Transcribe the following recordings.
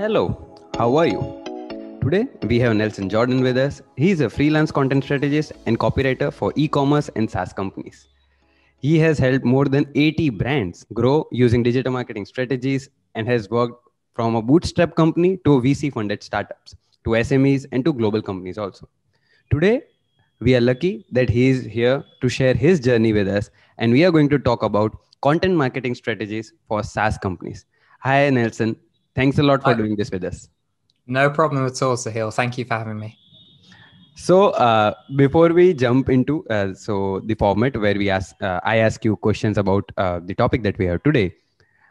Hello, how are you? Today we have Nelson Jordan with us. He is a freelance content strategist and copywriter for e-commerce and SaaS companies. He has helped more than 80 brands grow using digital marketing strategies and has worked from a bootstrap company to VC funded startups, to SMEs and to global companies also. Today we are lucky that he is here to share his journey with us, and we are going to talk about content marketing strategies for SaaS companies. Hi Nelson, thanks a lot for doing this with us. No problem at all, Sahil. Thank you for having me. So before we jump into the format where I ask you questions about the topic that we have today.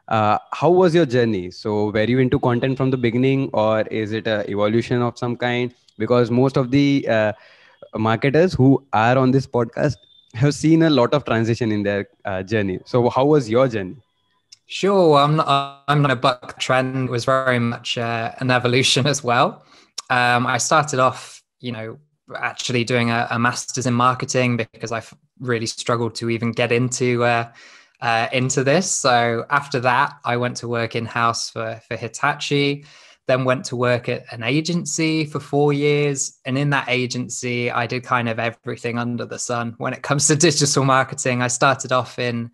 How was your journey? So were you into content from the beginning, or is it an evolution of some kind? Because most of the marketers who are on this podcast have seen a lot of transition in their journey. So how was your journey? Sure, I'm not a buck trend. It was very much an evolution as well. I started off, actually doing a master's in marketing because I really struggled to even get into this. So after that, I went to work in-house for Hitachi, then went to work at an agency for 4 years. And in that agency, I did kind of everything under the sun. When it comes to digital marketing, I started off in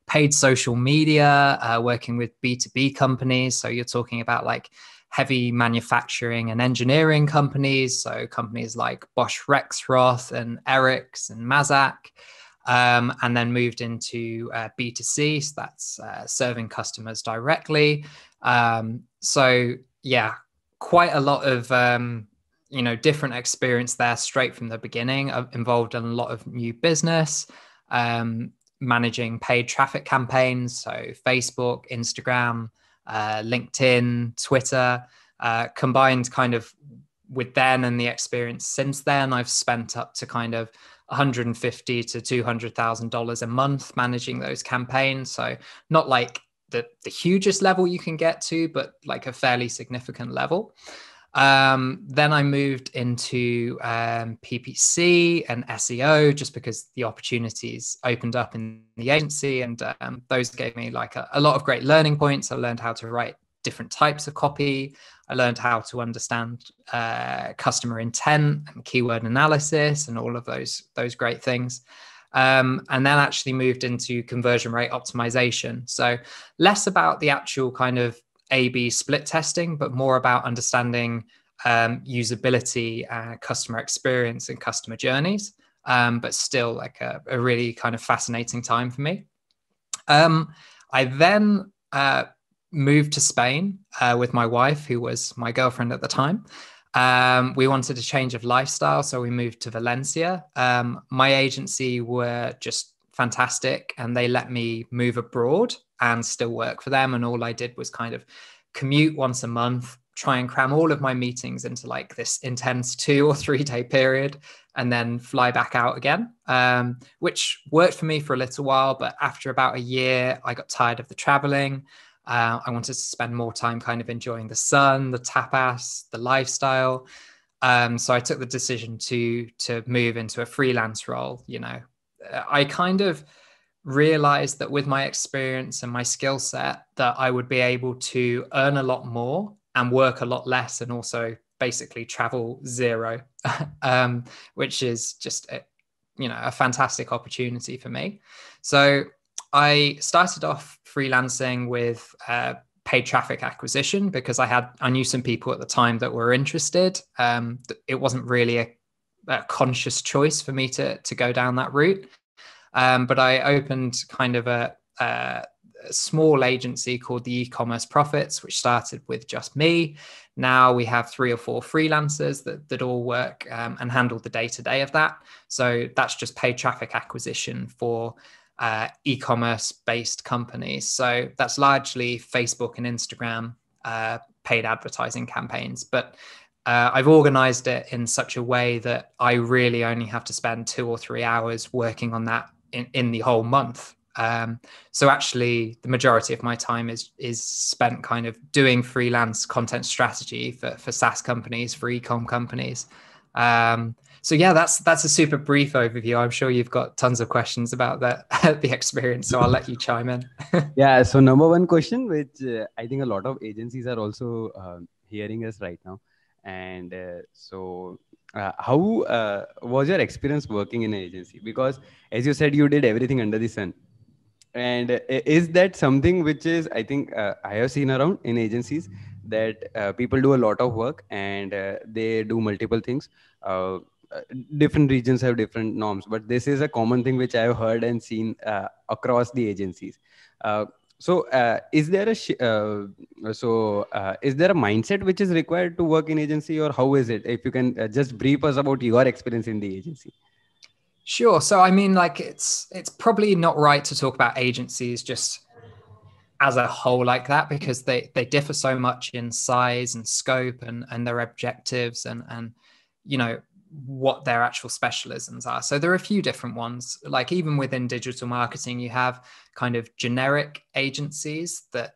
paid social media, working with B2B companies. So you're talking about like heavy manufacturing and engineering companies. So companies like Bosch Rexroth and Erics and Mazak. And then moved into B2C. So that's serving customers directly. So yeah, quite a lot of, different experience there straight from the beginning. I've involved in a lot of new business, managing paid traffic campaigns. So Facebook, Instagram, LinkedIn, Twitter, combined kind of with then and the experience since then, I've spent up to kind of $150,000 to $200,000 a month managing those campaigns. So not like the hugest level you can get to, but like a fairly significant level. Then I moved into PPC and SEO just because the opportunities opened up in the agency, and those gave me like a lot of great learning points. I learned how to write different types of copy. I learned how to understand customer intent and keyword analysis and all of those great things. And then actually moved into conversion rate optimization. So less about the actual kind of A/B split testing, but more about understanding usability, customer experience and customer journeys, but still like a really kind of fascinating time for me. I then moved to Spain with my wife, who was my girlfriend at the time. We wanted a change of lifestyle, so we moved to Valencia. My agency were just fantastic, and they let me move abroad and still work for them. And all I did was kind of commute once a month, try and cram all of my meetings into like this intense 2 or 3 day period, and then fly back out again, which worked for me for a little while. But after about a year, I got tired of the traveling. I wanted to spend more time kind of enjoying the sun, the tapas, the lifestyle. So I took the decision to move into a freelance role. I kind of realized that with my experience and my skill set that I would be able to earn a lot more and work a lot less, and also basically travel zero, which is just a fantastic opportunity for me. So I started off freelancing with paid traffic acquisition because I knew some people at the time that were interested. It wasn't really a conscious choice for me to go down that route. But I opened kind of a small agency called the E-commerce Profits, which started with just me. Now we have 3 or 4 freelancers that all work and handle the day-to-day of that. So that's just paid traffic acquisition for e-commerce based companies. So that's largely Facebook and Instagram paid advertising campaigns. But I've organized it in such a way that I really only have to spend 2 or 3 hours working on that in the whole month. So actually the majority of my time is spent kind of doing freelance content strategy for SaaS companies, for e-com companies. So yeah, that's a super brief overview. I'm sure you've got tons of questions about the experience, so I'll let you chime in. Yeah. So number one question, which I think a lot of agencies are also hearing us right now. And how was your experience working in an agency? Because as you said, you did everything under the sun. And is that something which is, I think, I have seen around in agencies, that people do a lot of work and they do multiple things. Uh, uh, Different regions have different norms, but this is a common thing which I have heard and seen across the agencies. Uh, is there is there a mindset which is required to work in agency, or how is it? If you can just brief us about your experience in the agency. Sure. So I mean, like it's probably not right to talk about agencies just as a whole like that, because they differ so much in size and scope and their objectives and you know what their actual specialisms are. So there are a few different ones. Like even within digital marketing, you have kind of generic agencies that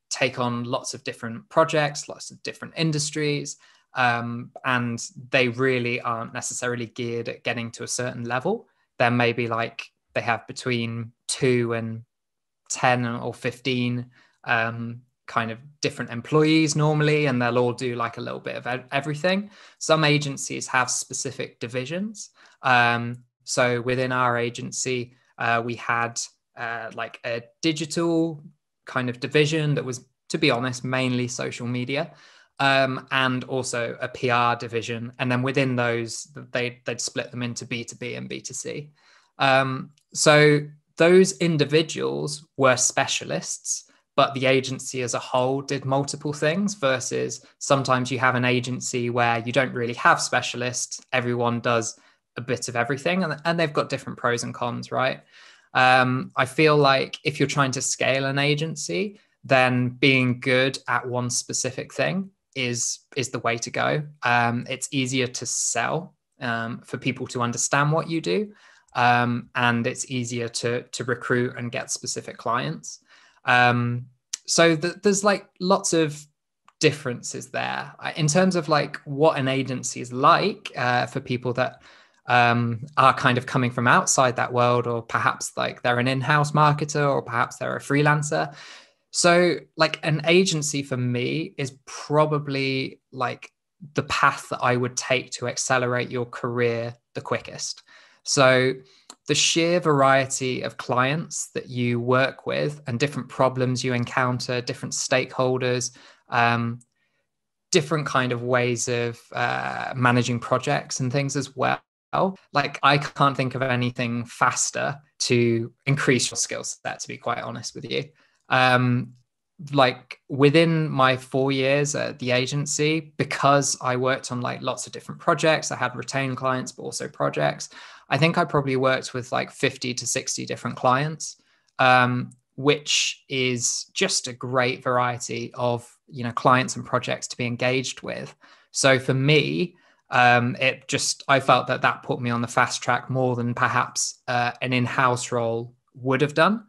take on lots of different projects, lots of different industries. And they really aren't necessarily geared at getting to a certain level. There may be like they have between 2 and 10 or 15 kind of different employees normally, and they'll all do like a little bit of everything. Some agencies have specific divisions. So within our agency, we had like a digital kind of division that was, to be honest, mainly social media. And also a PR division. And then within those, they'd split them into B2B and B2C. So those individuals were specialists, but the agency as a whole did multiple things, versus sometimes you have an agency where you don't really have specialists. Everyone does a bit of everything, and they've got different pros and cons, right? I feel like if you're trying to scale an agency, then being good at one specific thing is the way to go. It's easier to sell for people to understand what you do, and it's easier to recruit and get specific clients. So there's like lots of differences there in terms of like what an agency is like for people that are kind of coming from outside that world, or perhaps like they're an in-house marketer, or perhaps they're a freelancer. So like an agency for me is probably like the path that I would take to accelerate your career the quickest. So the sheer variety of clients that you work with and different problems you encounter, different stakeholders, different kind of ways of managing projects and things as well. Like I can't think of anything faster to increase your skill set, to be quite honest with you. Like within my 4 years at the agency, because I worked on like lots of different projects, I had retained clients, but also projects. I think I probably worked with like 50 to 60 different clients, which is just a great variety of, clients and projects to be engaged with. So for me, I felt that put me on the fast track more than perhaps an in-house role would have done.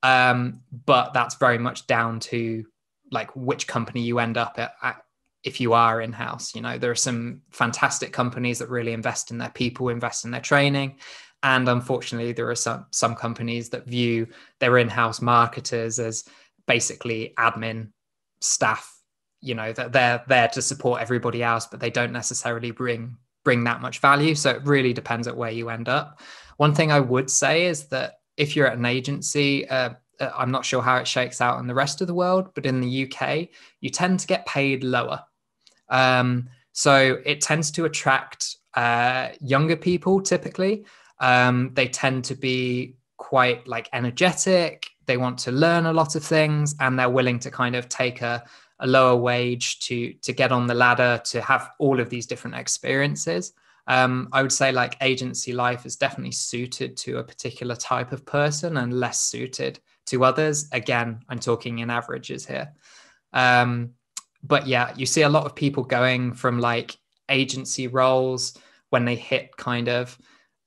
But that's very much down to like which company you end up at if you are in-house. There are some fantastic companies that really invest in their people, invest in their training. And unfortunately, there are some companies that view their in-house marketers as basically admin staff, that they're there to support everybody else, but they don't necessarily bring that much value. So it really depends at where you end up. One thing I would say is that if you're at an agency, I'm not sure how it shakes out in the rest of the world, but in the UK, you tend to get paid lower. So it tends to attract younger people typically. They tend to be quite like energetic. They want to learn a lot of things, and they're willing to kind of take a lower wage to get on the ladder, to have all of these different experiences. I would say like agency life is definitely suited to a particular type of person and less suited to others. Again, I'm talking in averages here. But yeah, you see a lot of people going from like agency roles when they hit kind of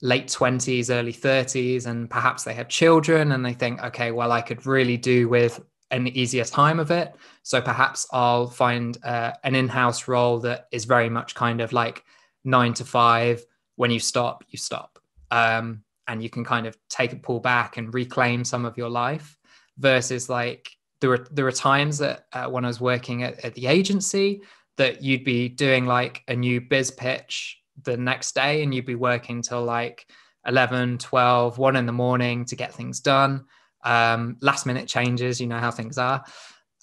late 20s, early 30s, and perhaps they have children and they think, okay, well, I could really do with an easier time of it. So perhaps I'll find an in-house role that is very much kind of like 9 to 5. When you stop, you stop. And you can kind of take a pull back and reclaim some of your life, versus like there were times that when I was working at the agency that you'd be doing like a new biz pitch the next day, and you'd be working till like 11, 12, 1 in the morning to get things done. Last minute changes, you know how things are.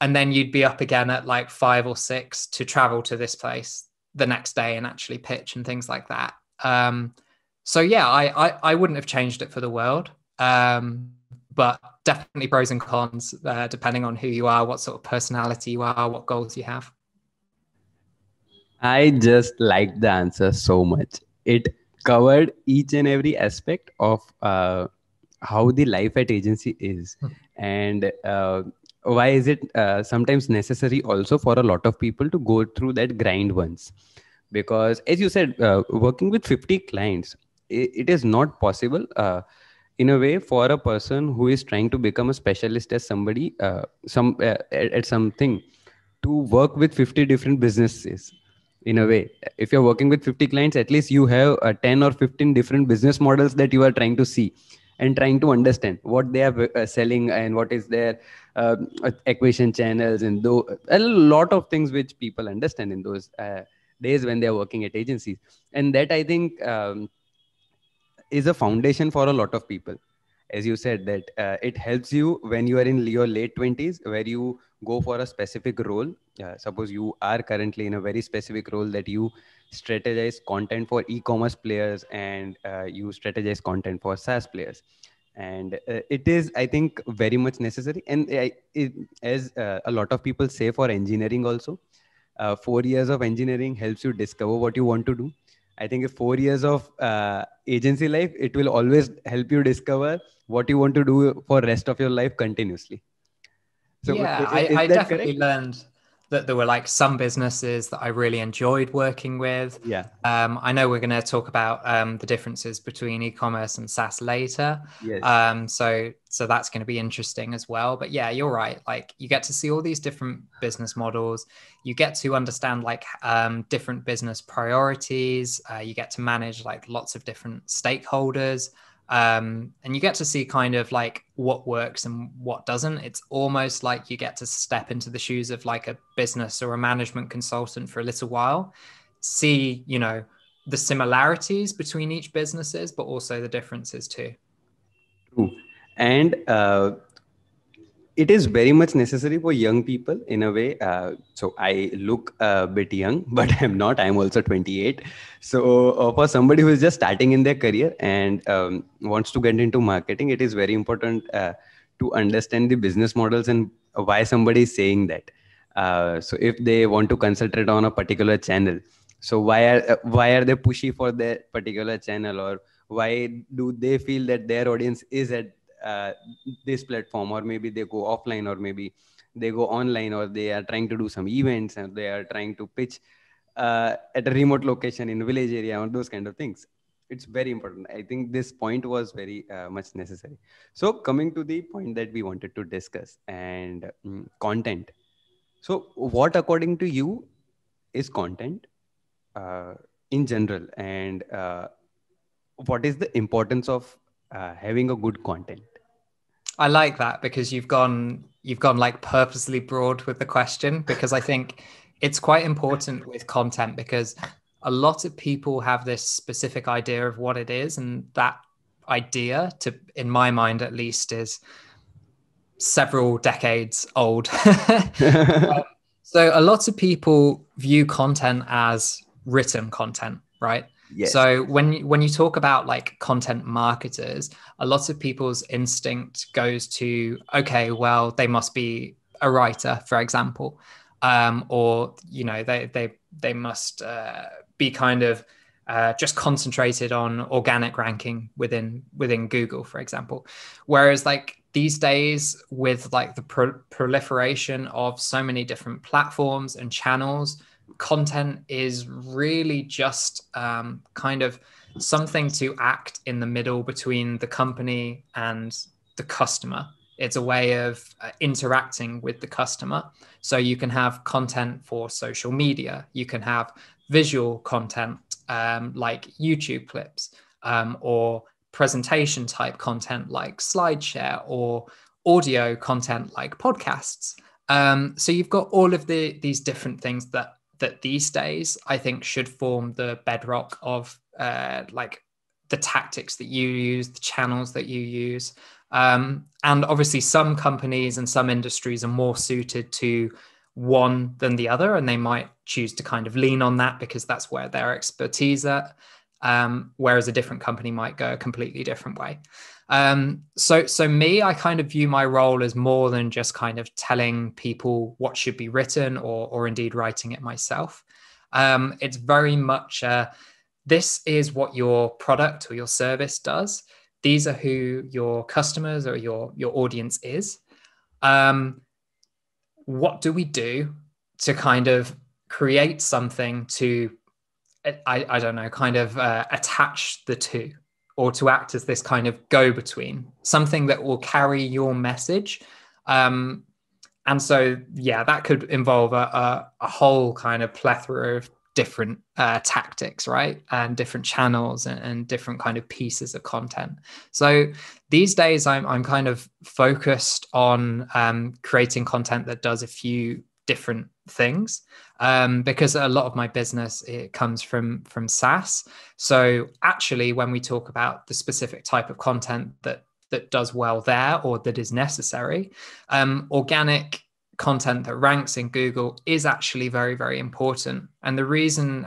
And then you'd be up again at like 5 or 6 to travel to this place the next day and actually pitch and things like that. So yeah, I wouldn't have changed it for the world. But definitely pros and cons, depending on who you are, what sort of personality you are, what goals you have. I just liked the answer so much. It covered each and every aspect of how the life at agency is, and why is it sometimes necessary also for a lot of people to go through that grind once. Because as you said, working with 50 clients, it is not possible in a way for a person who is trying to become a specialist as somebody at something, to work with 50 different businesses. In a way, if you're working with 50 clients, at least you have 10 or 15 different business models that you are trying to see and trying to understand what they are selling, and what is their acquisition channels, and though a lot of things which people understand in those days when they are working at agencies. And that, I think, is a foundation for a lot of people. As you said, that it helps you when you are in your late 20s, where you go for a specific role. Suppose you are currently in a very specific role, that you strategize content for e-commerce players, and you strategize content for SaaS players. And it is, I think, very much necessary. And as a lot of people say, for engineering also, 4 years of engineering helps you discover what you want to do. I think if 4 years of agency life, it will always help you discover what you want to do for rest of your life continuously. So Yeah, is I that definitely correct? learned that there were like some businesses that I really enjoyed working with. Yeah. I know we're going to talk about the differences between e-commerce and SaaS later. Yes. So that's going to be interesting as well. But yeah, you're right. Like you get to see all these different business models. You get to understand like different business priorities. You get to manage like lots of different stakeholders. And you get to see kind of like what works and what doesn't. It's almost like you get to step into the shoes of like a business or a management consultant for a little while, see, you know, the similarities between each businesses, but also the differences too. True. And it is very much necessary for young people in a way. So I look a bit young, but I'm not. I'm also 28. So for somebody who is just starting in their career and wants to get into marketing, it is very important to understand the business models and why somebody is saying that. So if they want to concentrate on a particular channel, so why are they pushy for that particular channel, or why do they feel that their audience is at this platform, or maybe they go offline, or maybe they go online, or they are trying to do some events, and they are trying to pitch at a remote location in village area, or those kind of things. It's very important. I think this point was very much necessary. So coming to the point that we wanted to discuss, and content. So what according to you is content uh, in general, and what is the importance of having a good content? I like that because you've gone like purposely broad with the question, because I think it's quite important with content, because a lot of people have this specific idea of what it is, and that idea, to in my mind at least, is several decades old. So a lot of people view content as written content, right? Yes. So when you talk about like content marketers, a lot of people's instinct goes to, okay, well, they must be a writer, for example, or you know they must be kind of just concentrated on organic ranking within Google, for example. Whereas like these days, with like the proliferation of so many different platforms and channels, content is really just kind of something to act in the middle between the company and the customer. It's a way of interacting with the customer. So you can have content for social media, you can have visual content like YouTube clips, or presentation type content like SlideShare, or audio content like podcasts. So you've got all of these different things that that these days I think should form the bedrock of like the tactics that you use, the channels that you use. And obviously some companies and some industries are more suited to one than the other, and they might choose to kind of lean on that because that's where their expertise at. Whereas a different company might go a completely different way. So me, I kind of view my role as more than just kind of telling people what should be written or indeed writing it myself. It's very much this is what your product or your service does. These are who your customers or your audience is. What do we do to kind of create something to, I don't know, kind of attach the two, or to act as this kind of go-between, something that will carry your message. And so, yeah, that could involve a whole kind of plethora of different tactics, right? And different channels and different kind of pieces of content. So these days I'm kind of focused on creating content that does a few different things, because a lot of my business, it comes from SaaS. So actually, when we talk about the specific type of content that does well there or that is necessary, organic content that ranks in Google is actually very, very important. And the reason,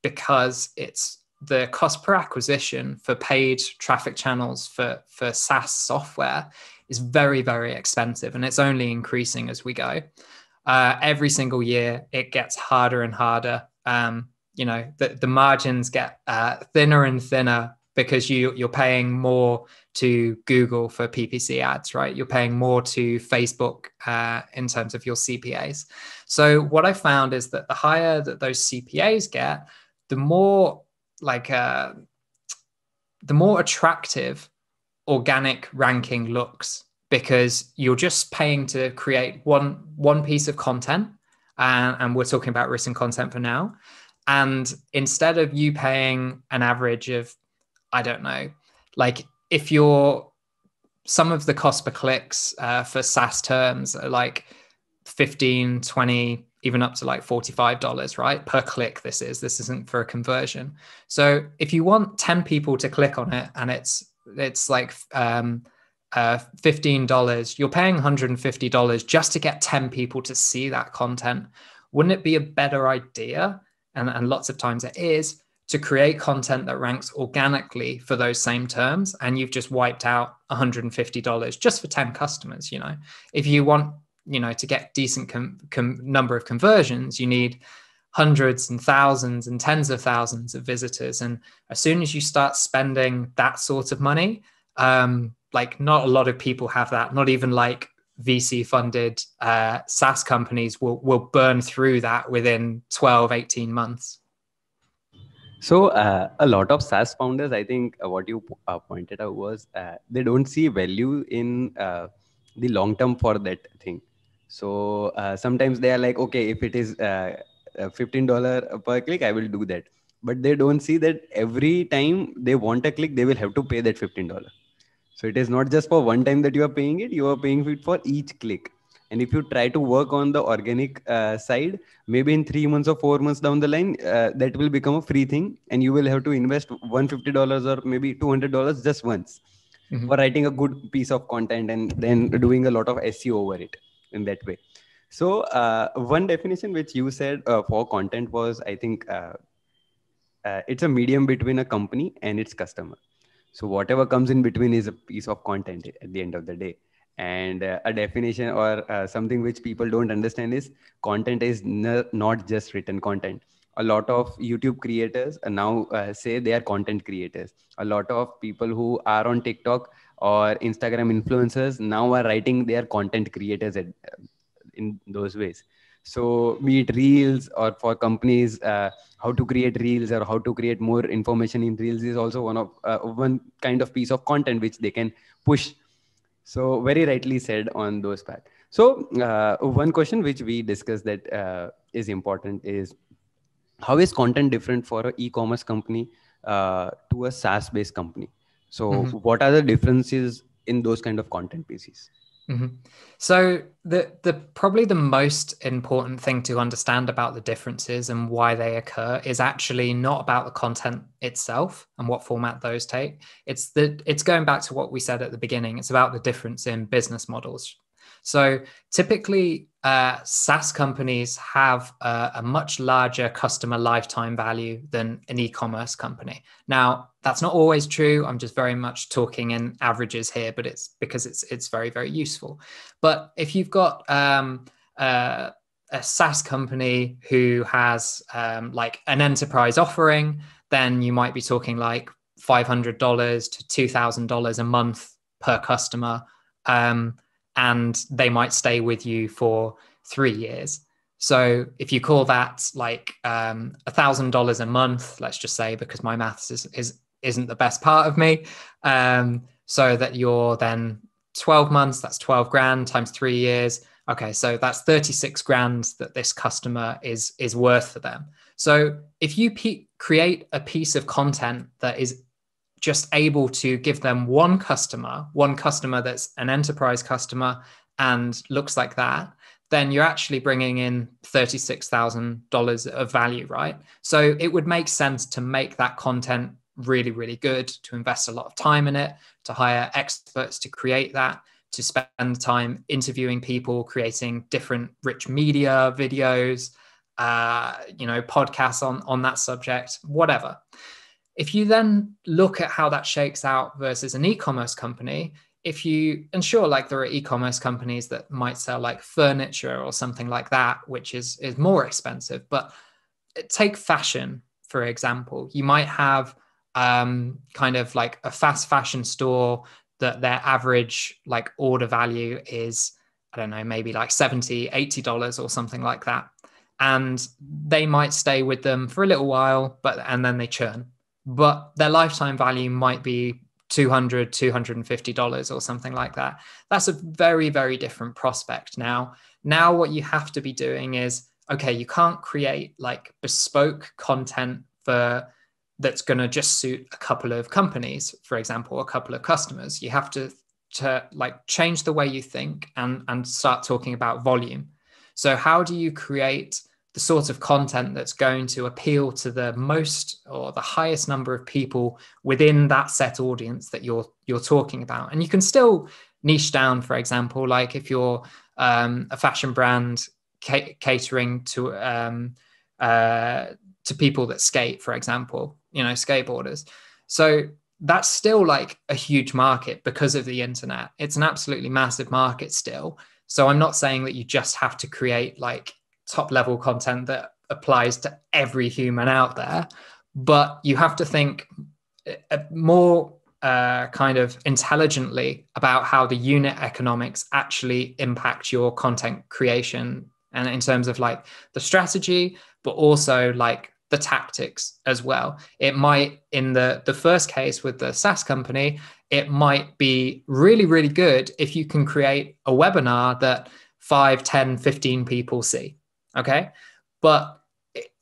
because it's the cost per acquisition for paid traffic channels for SaaS software is very, very expensive, and it's only increasing as we go. Every single year, it gets harder and harder. The margins get thinner and thinner because you're paying more to Google for PPC ads, right? You're paying more to Facebook in terms of your CPAs. So what I found is that the higher that those CPAs get, the more attractive organic ranking looks, because you're just paying to create one piece of content, and we're talking about written content for now. And instead of you paying an average of, I don't know, like if some of the cost per clicks for SaaS terms are like 15, 20, even up to like $45, right? Per click, this isn't for a conversion. So if you want 10 people to click on it and it's like $15, you're paying $150 just to get 10 people to see that content. Wouldn't it be a better idea, and lots of times it is, to create content that ranks organically for those same terms, and you've just wiped out $150 just for 10 customers? If you want, to get decent number of conversions, you need hundreds and thousands and tens of thousands of visitors. And as soon as you start spending that sort of money, like not a lot of people have that, not even like VC funded SaaS companies will burn through that within 12, 18 months. So a lot of SaaS founders, I think what you pointed out was they don't see value in the long term for that thing. So sometimes they are like, okay, if it is $15 per click, I will do that. But they don't see that every time they want a click, they will have to pay that $15. So it is not just for one time that you are paying it, you are paying it for each click. And if you try to work on the organic side, maybe in 3 months or 4 months down the line, that will become a free thing. And you will have to invest $150 or maybe $200 just once for writing a good piece of content and then doing a lot of SEO over it in that way. So one definition which you said for content was, I think, it's a medium between a company and its customer. So whatever comes in between is a piece of content at the end of the day. And a definition or something which people don't understand is content is not just written content. A lot of YouTube creators now say they are content creators. A lot of people who are on TikTok or Instagram influencers now are writing they are content creators in those ways. So be it reels, or for companies, how to create reels or how to create more information in reels is also one kind of piece of content which they can push. So very rightly said on those parts. So one question which we discussed that is important is, how is content different for an e-commerce company to a SaaS based company? So what are the differences in those kind of content pieces? Mhm. So the probably the most important thing to understand about the differences and why they occur is actually not about the content itself and what format those take. It's going back to what we said at the beginning. It's about the difference in business models. So typically, SaaS companies have a much larger customer lifetime value than an e-commerce company. Now, that's not always true. I'm just very much talking in averages here, but it's because it's very, very useful. But if you've got a SaaS company who has like an enterprise offering, then you might be talking like $500 to $2,000 a month per customer. And they might stay with you for 3 years. So if you call that like $1,000 a month, let's just say, because my maths isn't the best part of me, so that you're then 12 months, that's 12 grand times 3 years. Okay, so that's 36 grand that this customer is worth for them. So if you create a piece of content that is just able to give them one customer that's an enterprise customer and looks like that, then you're actually bringing in $36,000 of value, right? So it would make sense to make that content really, really good, to invest a lot of time in it, to hire experts to create that, to spend time interviewing people, creating different rich media videos, podcasts on that subject, whatever. If you then look at how that shakes out versus an e-commerce company, and sure, like there are e-commerce companies that might sell like furniture or something like that, which is more expensive. But take fashion, for example. You might have kind of like a fast fashion store that their average like order value is, I don't know, maybe like $70, $80 or something like that. And they might stay with them for a little while, and then they churn. But their lifetime value might be $200, $250 or something like that. That's a very, very different prospect. Now what you have to be doing is, okay, you can't create like bespoke content that's going to just suit a couple of companies, for example, a couple of customers. You have to like change the way you think and start talking about volume. So how do you create the sort of content that's going to appeal to the most or the highest number of people within that set audience that you're talking about? And you can still niche down, for example, like if you're a fashion brand catering to people that skate, for example, skateboarders. So that's still like a huge market because of the internet. It's an absolutely massive market still. So I'm not saying that you just have to create like top level content that applies to every human out there, but you have to think more kind of intelligently about how the unit economics actually impact your content creation, and in terms of like the strategy, but also like the tactics as well. It might, in the first case with the SaaS company, it might be really, really good if you can create a webinar that 5, 10, 15 people see. Okay. But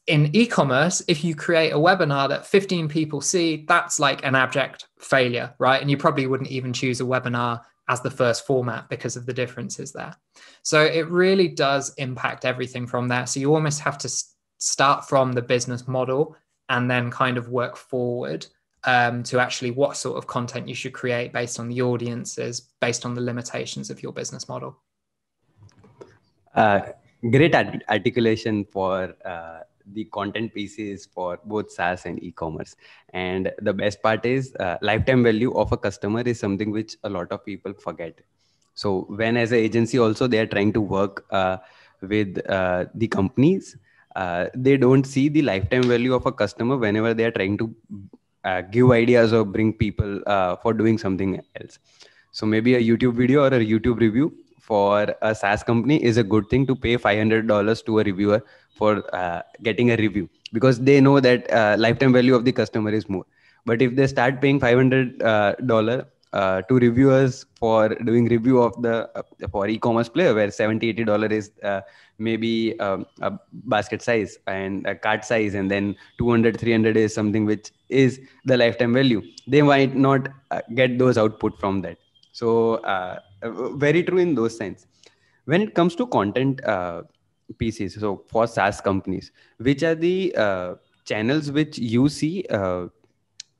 in e-commerce, if you create a webinar that 15 people see, that's like an abject failure, right? And you probably wouldn't even choose a webinar as the first format because of the differences there. So it really does impact everything from there. So you almost have to start from the business model and then kind of work forward to actually what sort of content you should create based on the audiences, based on the limitations of your business model. Great articulation for the content pieces for both SaaS and e-commerce. And the best part is lifetime value of a customer is something which a lot of people forget. So when as an agency also they are trying to work with the companies, they don't see the lifetime value of a customer whenever they are trying to give ideas or bring people for doing something else. So maybe a YouTube video or a YouTube review for a SaaS company is a good thing to pay $500 to a reviewer for getting a review, because they know that lifetime value of the customer is more. But if they start paying $500 to reviewers for doing review of the for e-commerce player, where $70-$80 is maybe a basket size and a cart size, and then $200-$300 is something which is the lifetime value, they might not get those output from that. So Very true in those sense. When it comes to content pieces, so for SaaS companies, which are the channels which you see?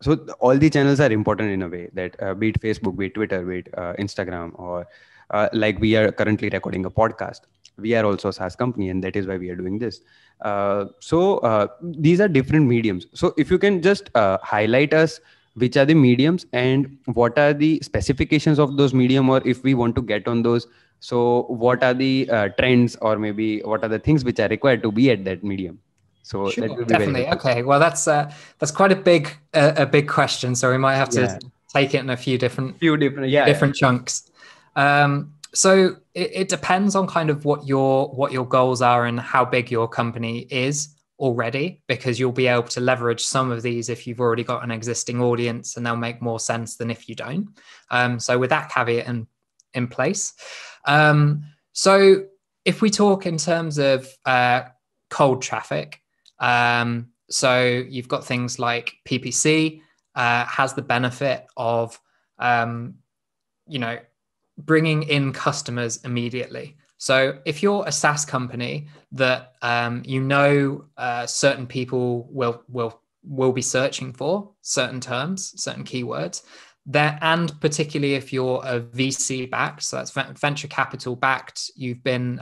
So all the channels are important in a way that be it Facebook, be it Twitter, be it Instagram, or like we are currently recording a podcast. We are also a SaaS company, and that is why we are doing this. These are different mediums. So if you can just highlight us which are the mediums and what are the specifications of those medium, or if we want to get on those, so what are the trends, or maybe what are the things which are required to be at that medium. So that Sure, will be very definitely. helpful. Okay, well, that's quite a big question, so we might have to Yeah, take it in a few few different. few Yeah, yeah. different chunks. So it depends on kind of what your goals are and how big your company is already, because you'll be able to leverage some of these if you've already got an existing audience, and they'll make more sense than if you don't. So with that caveat in place, so if we talk in terms of cold traffic, so you've got things like PPC has the benefit of you know, bringing in customers immediately. So if you're a SaaS company that certain people will be searching for certain terms, certain keywords, there, and particularly if you're a VC backed, so that's venture capital backed, you've been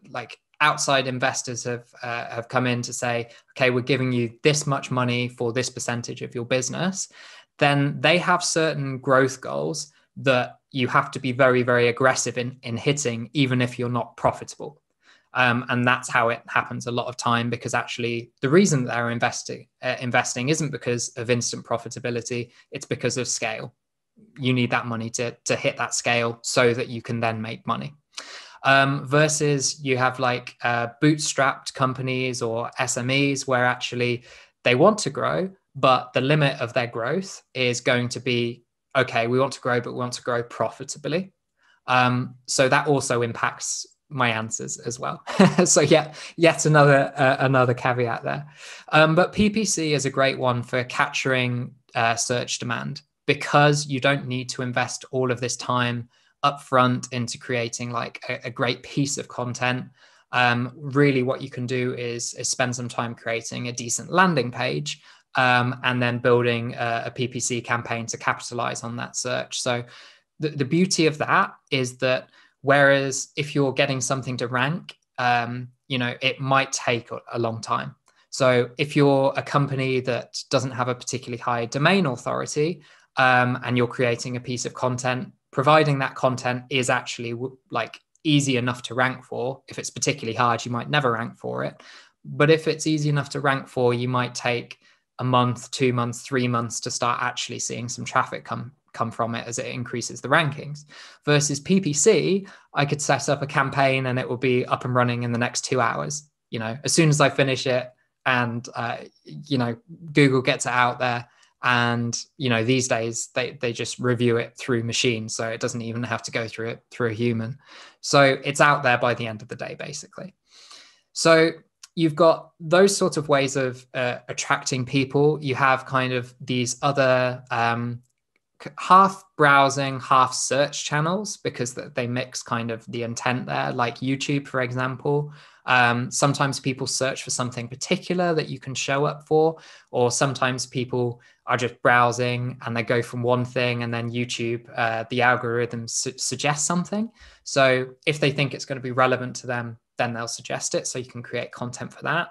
like outside investors have come in to say, okay, we're giving you this much money for this percentage of your business, then they have certain growth goals that you have to be very, very aggressive in hitting, even if you're not profitable. And that's how it happens a lot of time, because actually the reason they're investing isn't because of instant profitability, it's because of scale. You need that money to hit that scale so that you can then make money. Versus you have like bootstrapped companies or SMEs where actually they want to grow, but the limit of their growth is going to be, okay, we want to grow, but we want to grow profitably. So that also impacts my answers as well. So yet another caveat there. But PPC is a great one for capturing search demand, because you don't need to invest all of this time upfront into creating like a great piece of content. Really what you can do is spend some time creating a decent landing page, and then building a PPC campaign to capitalize on that search. So the beauty of that is that whereas if you're getting something to rank, it might take a long time. So if you're a company that doesn't have a particularly high domain authority, and you're creating a piece of content, providing that content is actually like easy enough to rank for. If it's particularly hard, you might never rank for it. But if it's easy enough to rank for, you might take a month, 2 months, 3 months to start actually seeing some traffic come from it as it increases the rankings. Versus PPC, I could set up a campaign and it will be up and running in the next 2 hours. As soon as I finish it, and Google gets it out there. And these days they just review it through machines, so it doesn't even have to go through a human. So it's out there by the end of the day, basically. So you've got those sort of ways of attracting people. You have kind of these other half browsing, half search channels, because they mix kind of the intent there, like YouTube, for example. Sometimes people search for something particular that you can show up for, or sometimes people are just browsing and they go from one thing, and then YouTube, the algorithm suggests something. So if they think it's going to be relevant to them, then they'll suggest it. So you can create content for that.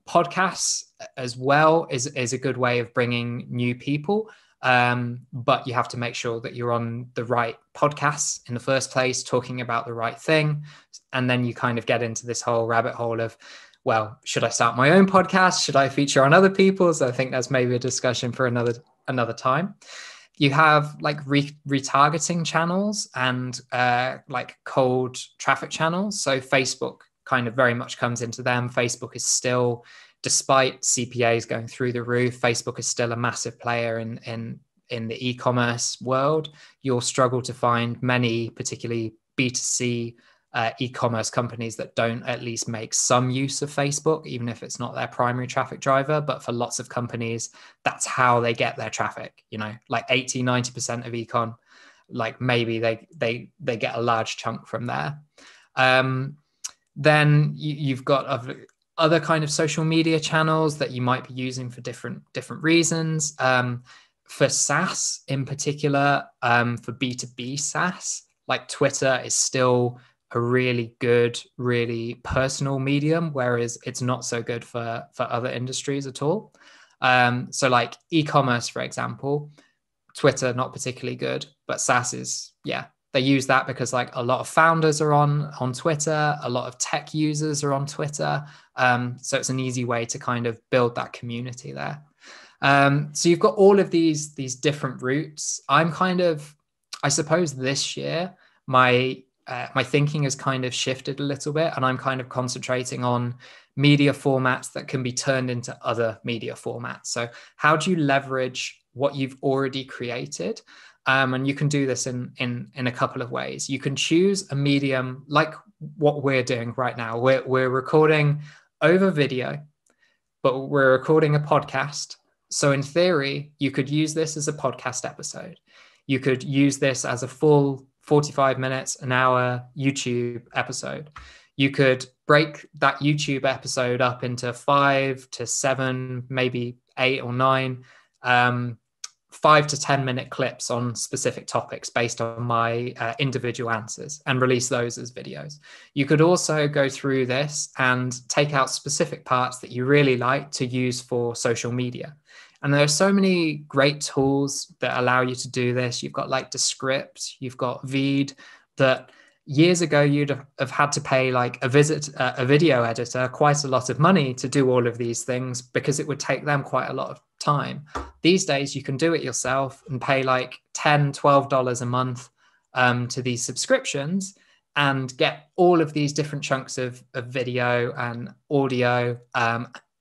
Podcasts as well is a good way of bringing new people. But you have to make sure that you're on the right podcasts in the first place, talking about the right thing. And then you kind of get into this whole rabbit hole of, well, should I start my own podcast? Should I feature on other people's? I think that's maybe a discussion for another time. You have like retargeting channels and like cold traffic channels. So Facebook kind of very much comes into them. Facebook is still, despite CPAs going through the roof, Facebook is still a massive player in the e-commerce world. You'll struggle to find many, particularly B2C e-commerce companies that don't at least make some use of Facebook, even if it's not their primary traffic driver. But for lots of companies, that's how they get their traffic. Like 80-90% of econ like maybe they get a large chunk from there. Then you've got other kind of social media channels that you might be using for different reasons. For SaaS in particular, for B2B SaaS, like Twitter is still a really good, really personal medium, whereas it's not so good for other industries at all. So like e-commerce, for example, Twitter, not particularly good, but SaaS is, yeah, they use that because like a lot of founders are on Twitter, a lot of tech users are on Twitter. So it's an easy way to kind of build that community there. So you've got all of these different routes. I suppose this year, my thinking has kind of shifted a little bit, and I'm kind of concentrating on media formats that can be turned into other media formats. So how do you leverage what you've already created? And you can do this in a couple of ways. You can choose a medium like what we're doing right now. We're recording over video, but we're recording a podcast. So in theory, you could use this as a podcast episode. You could use this as a full 45 minutes, an hour YouTube episode. You could break that YouTube episode up into 5 to 7, maybe 8 or 9 5 to 10 minute clips on specific topics based on my individual answers and release those as videos. You could also go through this and take out specific parts that you really like to use for social media. And there are so many great tools that allow you to do this. You've got like Descript, you've got Veed, that years ago you'd have had to pay like a video editor quite a lot of money to do all of these things because it would take them quite a lot of time. These days you can do it yourself and pay like $10-12 a month to these subscriptions and get all of these different chunks of video and audio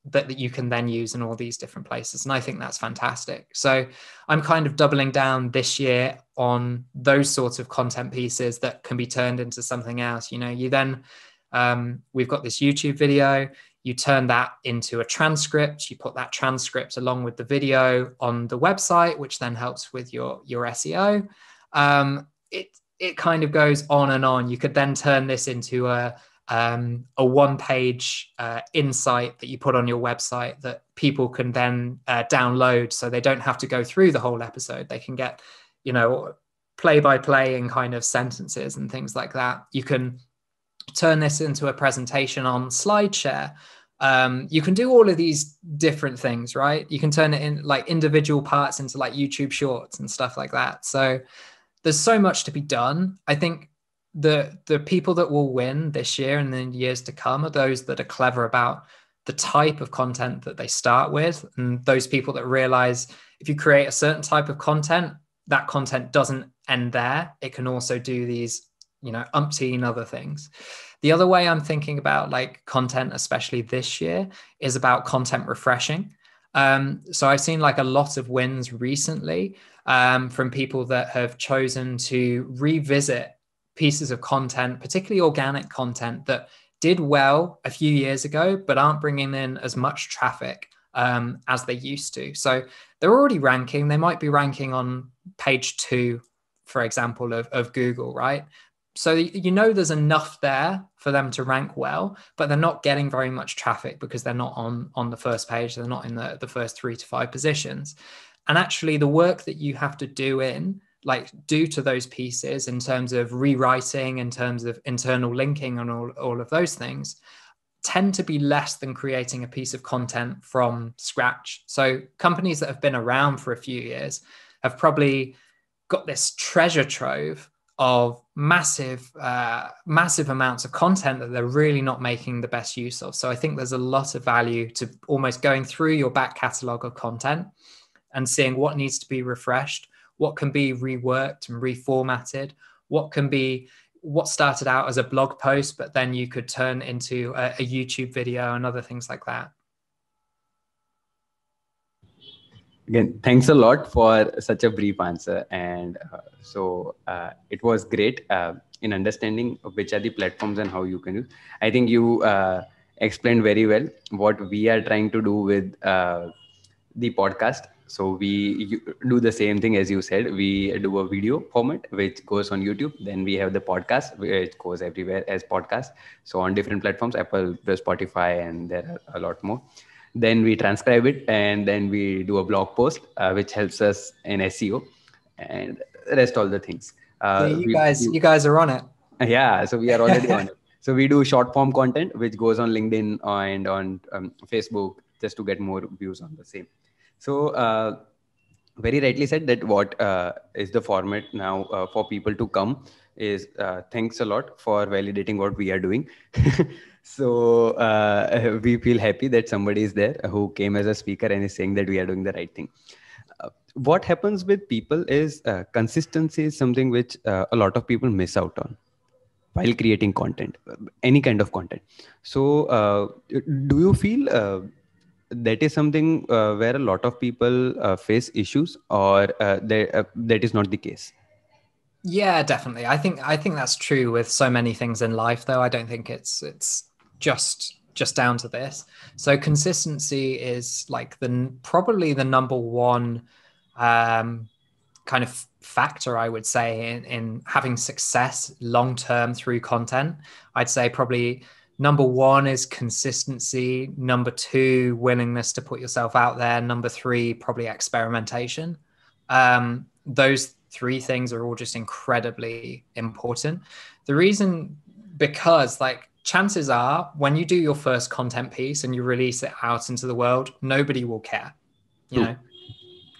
that you can then use in all these different places. And I think that's fantastic. So I'm kind of doubling down this year on those sorts of content pieces that can be turned into something else. You know, you then, we've got this YouTube video, you turn that into a transcript, you put that transcript along with the video on the website, which then helps with your SEO. It kind of goes on and on. You could then turn this into a one-page insight that you put on your website that people can then download, so they don't have to go through the whole episode. They can get, you know, play-by-play in kind of sentences and things like that. You can turn this into a presentation on SlideShare. You can do all of these different things, right? You can turn it in like individual parts into like YouTube shorts and stuff like that. So there's so much to be done. I think the people that will win this year and in years to come are those that are clever about the type of content that they start with, and those people that realize if you create a certain type of content, that content doesn't end there. It can also do these, you know, umpteen other things. The other way I'm thinking about like content, especially this year, is about content refreshing. So I've seen like a lot of wins recently from people that have chosen to revisit pieces of content, particularly organic content that did well a few years ago, but aren't bringing in as much traffic as they used to. So they're already ranking. They might be ranking on page 2, for example, of Google, right? So, you know, there's enough there for them to rank well, but they're not getting very much traffic because they're not on the first page. They're not in the first 3 to 5 positions. And actually the work that you have to do to those pieces in terms of rewriting, in terms of internal linking and all of those things tend to be less than creating a piece of content from scratch. So companies that have been around for a few years have probably got this treasure trove of massive amounts of content that they're really not making the best use of. So I think there's a lot of value to almost going through your back catalog of content and seeing what needs to be refreshed, what can be reworked and reformatted, what started out as a blog post, but then you could turn into a YouTube video and other things like that. Again, thanks a lot for such a brief answer. And it was great in understanding which are the platforms and how you can use. I think you explained very well what we are trying to do with the podcast. So we do the same thing as you said. We do a video format which goes on YouTube. Then we have the podcast which goes everywhere as podcast. So on different platforms, Apple, Spotify, and there are a lot more. Then we transcribe it, and then we do a blog post which helps us in SEO and rest all the things. So We you guys are on it. Yeah, so we are already on it. So we do short form content which goes on LinkedIn and on Facebook just to get more views on the same. So very rightly said that what is the format now for people to come is thanks a lot for validating what we are doing. So we feel happy that somebody is there who came as a speaker and is saying that we are doing the right thing. What happens with people is consistency is something which a lot of people miss out on while creating content, any kind of content. So do you feel that is something where a lot of people face issues, or that is not the case? Yeah, definitely. I think that's true with so many things in life, though. I don't think it's just down to this. So consistency is like probably the number one kind of factor, I would say, in having success long term through content. I'd say probably number one is consistency. Number two, willingness to put yourself out there. Number three, probably experimentation. Those three things are all just incredibly important. The reason, because like chances are when you do your first content piece and you release it out into the world, nobody will care. You know,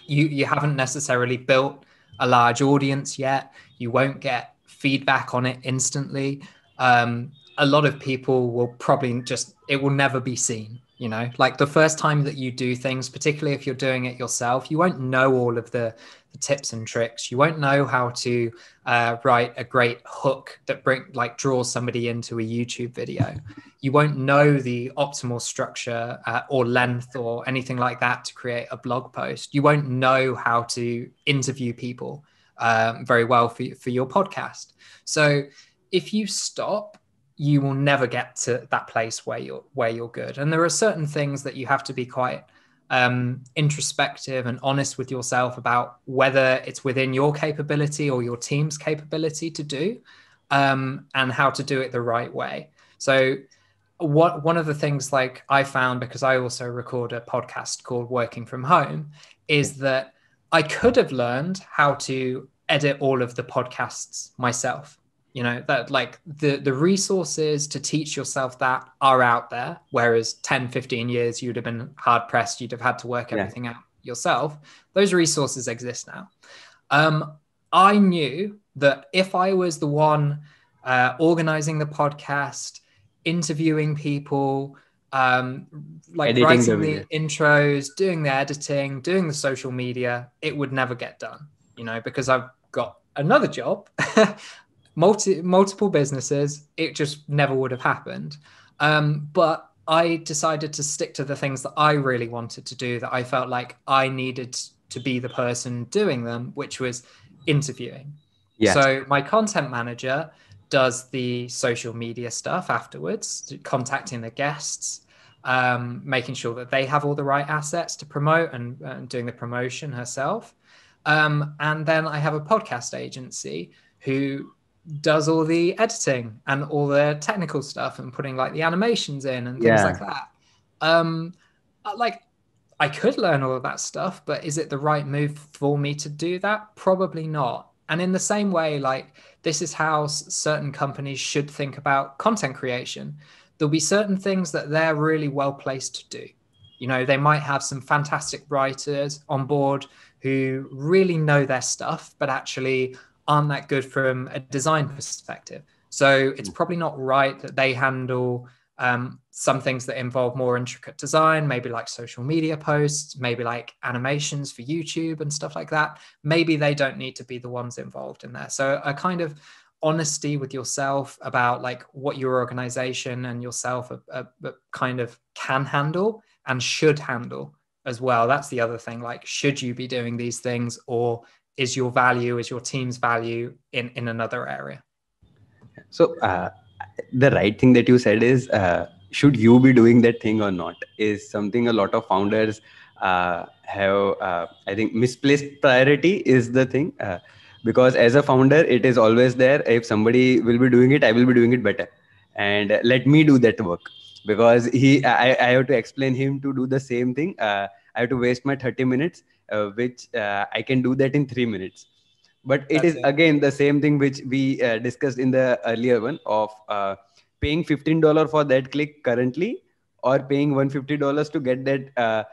you haven't necessarily built a large audience yet. You won't get feedback on it instantly. A lot of people will probably it will never be seen. You know, like the first time that you do things, particularly if you're doing it yourself, you won't know all of the tips and tricks. You won't know how to write a great hook that draws somebody into a YouTube video. You won't know the optimal structure or length or anything like that to create a blog post. You won't know how to interview people very well for your podcast. So if you stop, you will never get to that place where you're good. And there are certain things that you have to be quite introspective and honest with yourself about, whether it's within your capability or your team's capability to do, and how to do it the right way. So one of the things like I found, because I also record a podcast called Working From Home, is that I could have learned how to edit all of the podcasts myself. You know, that like the resources to teach yourself that are out there, whereas 10, 15 years, you'd have been hard pressed. You'd have had to work everything out yourself. Those resources exist now. I knew that if I was the one organizing the podcast, interviewing people, like editing writing the intros, doing the editing, doing the social media, it would never get done, you know, because I've got another job, multiple businesses. It just never would have happened. But I decided to stick to the things that I really wanted to do, that I felt like I needed to be the person doing them, which was interviewing. Yes. So my content manager does the social media stuff afterwards, contacting the guests, making sure that they have all the right assets to promote, and doing the promotion herself. And then I have a podcast agency who does all the editing and all the technical stuff and putting like the animations in and things like that. Like I could learn all of that stuff, but is it the right move for me to do that? Probably not. And in the same way, like this is how certain companies should think about content creation. There'll be certain things that they're really well placed to do. You know, they might have some fantastic writers on board who really know their stuff, but actually aren't that good from a design perspective. So it's probably not right that they handle some things that involve more intricate design, maybe like social media posts, maybe like animations for YouTube and stuff like that. Maybe they don't need to be the ones involved in there. So a kind of honesty with yourself about like what your organization and yourself kind of can handle and should handle as well. That's the other thing. Like, should you be doing these things, or is your team's value in another area? So the right thing that you said is, should you be doing that thing or not, is something a lot of founders have, I think misplaced priority is the thing. Because as a founder, it is always there. If somebody will be doing it, I will be doing it better. And let me do that work, because I have to explain him to do the same thing. I have to waste my 30 minutes, which I can do that in 3 minutes. But it That's is it. again the same thing which we discussed in the earlier one of paying $15 for that click currently, or paying $150 to get that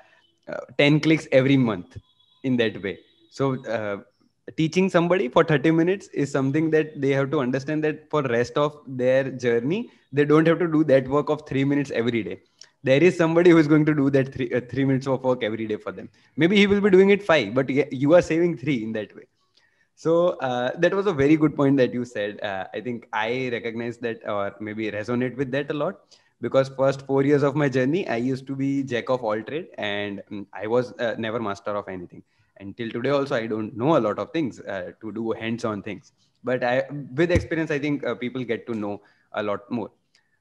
10 clicks every month in that way. So teaching somebody for 30 minutes is something that they have to understand, that for rest of their journey they don't have to do that work of 3 minutes every day. There is somebody who is going to do that 3 minutes of work every day for them. Maybe he will be doing it 5, but you are saving 3 in that way. So that was a very good point that you said. I think I recognize that, or maybe resonate with that a lot, because first 4 years of my journey, I used to be jack of all trade, and I was never master of anything. Until today, also, I don't know a lot of things to do hands-on things. But with experience, I think people get to know a lot more.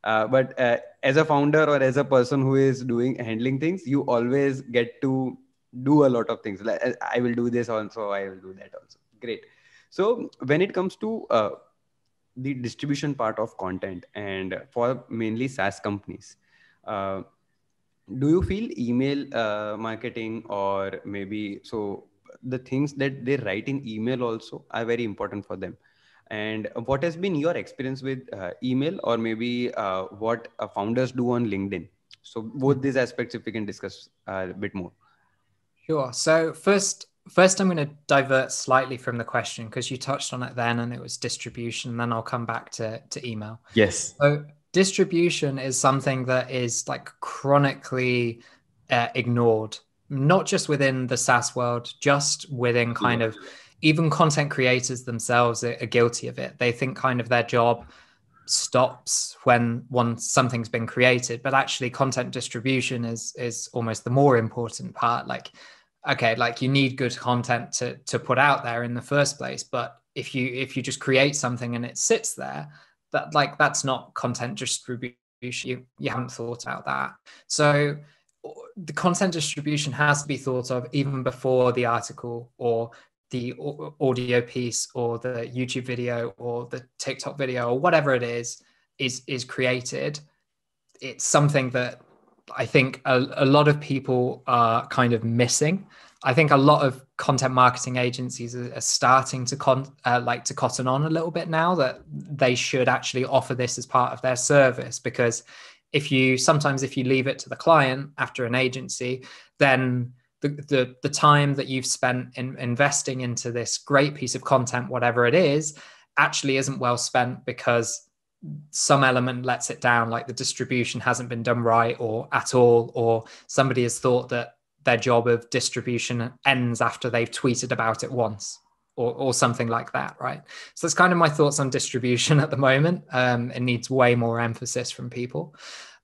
But as a founder or as a person who is doing handling things, you always get to do a lot of things. Like, I will do this also, I will do that also. Great. So when it comes to the distribution part of content, and for mainly SaaS companies, uh, do you feel email marketing, or maybe so the things that they write in email also are very important for them? And what has been your experience with email, or maybe what founders do on LinkedIn? So both these aspects, if we can discuss a bit more. Sure. So first I'm going to divert slightly from the question because you touched on it then, and it was distribution. And then I'll come back to email. Yes. So distribution is something that is like chronically ignored, not just within the SaaS world, just within kind of even content creators themselves are guilty of it. They think kind of their job stops when something's been created, but actually content distribution is almost the more important part. Like, okay, like you need good content to put out there in the first place, but if you just create something and it sits there, that's not content distribution. You haven't thought about that. So the content distribution has to be thought of even before the article or the audio piece or the YouTube video or the TikTok video or whatever it is created. It's something that I think a lot of people are kind of missing. I think a lot of content marketing agencies are starting to cotton on a little bit now that they should actually offer this as part of their service, because if you leave it to the client after an agency, then the time that you've spent in investing into this great piece of content, whatever it is, actually isn't well spent because some element lets it down, like the distribution hasn't been done right or at all, or somebody has thought that their job of distribution ends after they've tweeted about it once or something like that, right? So that's kind of my thoughts on distribution at the moment. It needs way more emphasis from people.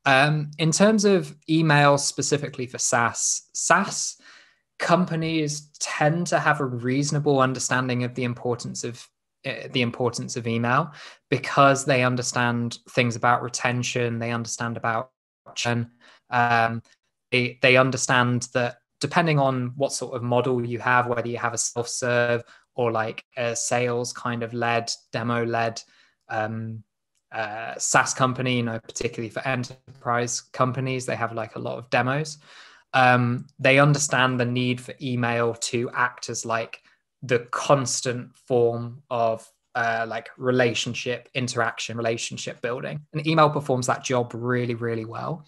In terms of email specifically for SaaS companies tend to have a reasonable understanding of the importance of email because they understand things about retention, they understand about churn, they understand that depending on what sort of model you have, whether you have a self-serve or like a sales kind of led, demo led SaaS company, particularly for enterprise companies, they have like a lot of demos. They understand the need for email to act as like the constant form of like relationship interaction, relationship building, and email performs that job really, really well.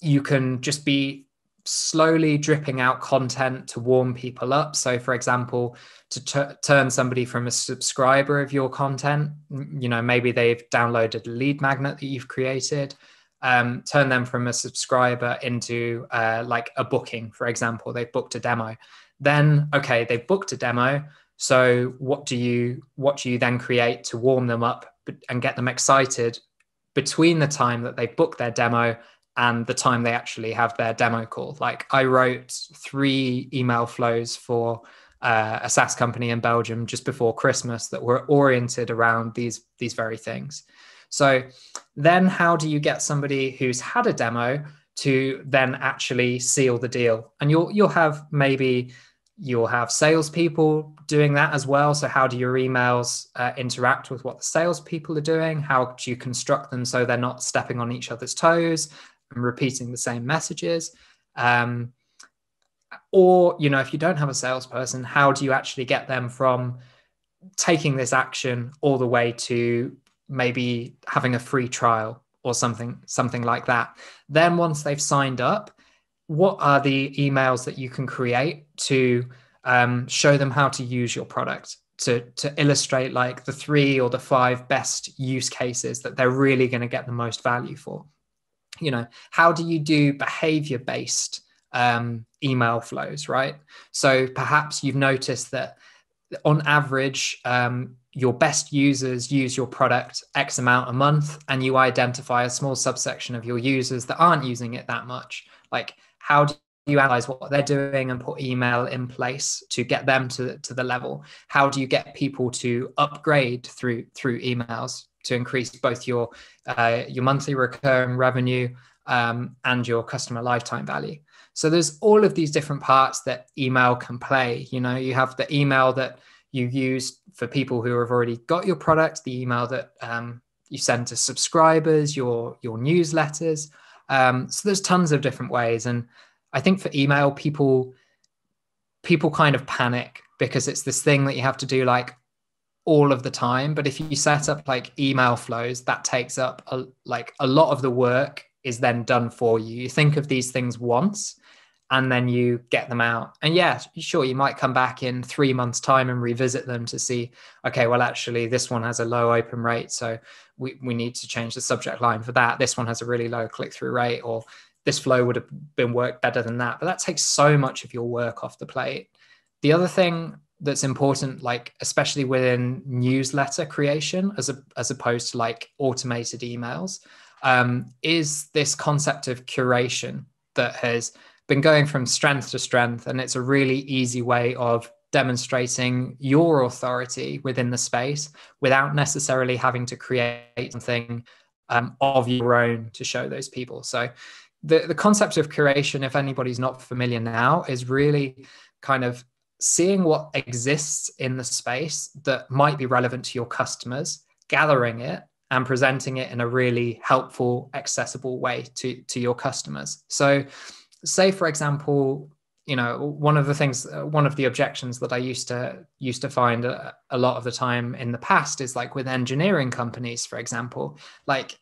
You can just be slowly dripping out content to warm people up. So for example, to turn somebody from a subscriber of your content, maybe they've downloaded a lead magnet that you've created, turn them from a subscriber into like a booking, for example. They've booked a demo. Then, okay, they've booked a demo. So what do you then create to warm them up and get them excited between the time that they book their demo and the time they actually have their demo call? Like I wrote 3 email flows for a SaaS company in Belgium just before Christmas that were oriented around these very things. So then how do you get somebody who's had a demo to then actually seal the deal. And you'll have salespeople doing that as well. So how do your emails interact with what the salespeople are doing? How do you construct them so they're not stepping on each other's toes and repeating the same messages? Or, if you don't have a salesperson, how do you actually get them from taking this action all the way to maybe having a free trial or something like that? Then once they've signed up, what are the emails that you can create to show them how to use your product, to illustrate like the 3 or the 5 best use cases that they're really going to get the most value for? How do you do behavior-based email flows, right? So perhaps you've noticed that on average, your best users use your product X amount a month, and you identify a small subsection of your users that aren't using it that much. Like, how do you analyze what they're doing and put email in place to get them to the level? How do you get people to upgrade through emails to increase both your monthly recurring revenue and your customer lifetime value? So there's all of these different parts that email can play. You have the email that you use for people who have already got your product, the email that you send to subscribers, your newsletters. So there's tons of different ways. And I think for email, people kind of panic because it's this thing that you have to do like all of the time. But if you set up like email flows, that takes up a lot of the work is then done for you. You think of these things once and then you get them out. And yeah, sure, you might come back in 3 months' time and revisit them to see, okay, well, actually, this one has a low open rate, so we need to change the subject line for that. This one has a really low click-through rate, or this flow would have been worked better than that. But that takes so much of your work off the plate. The other thing that's important, like especially within newsletter creation, as opposed to like automated emails, is this concept of curation that has been going from strength to strength. And it's a really easy way of demonstrating your authority within the space without necessarily having to create something of your own to show those people. So the concept of curation, if anybody's not familiar now, is really kind of seeing what exists in the space that might be relevant to your customers, gathering it and presenting it in a really helpful, accessible way to your customers. So say, for example, one of the objections that I used to find a lot of the time in the past is like with engineering companies, for example, like,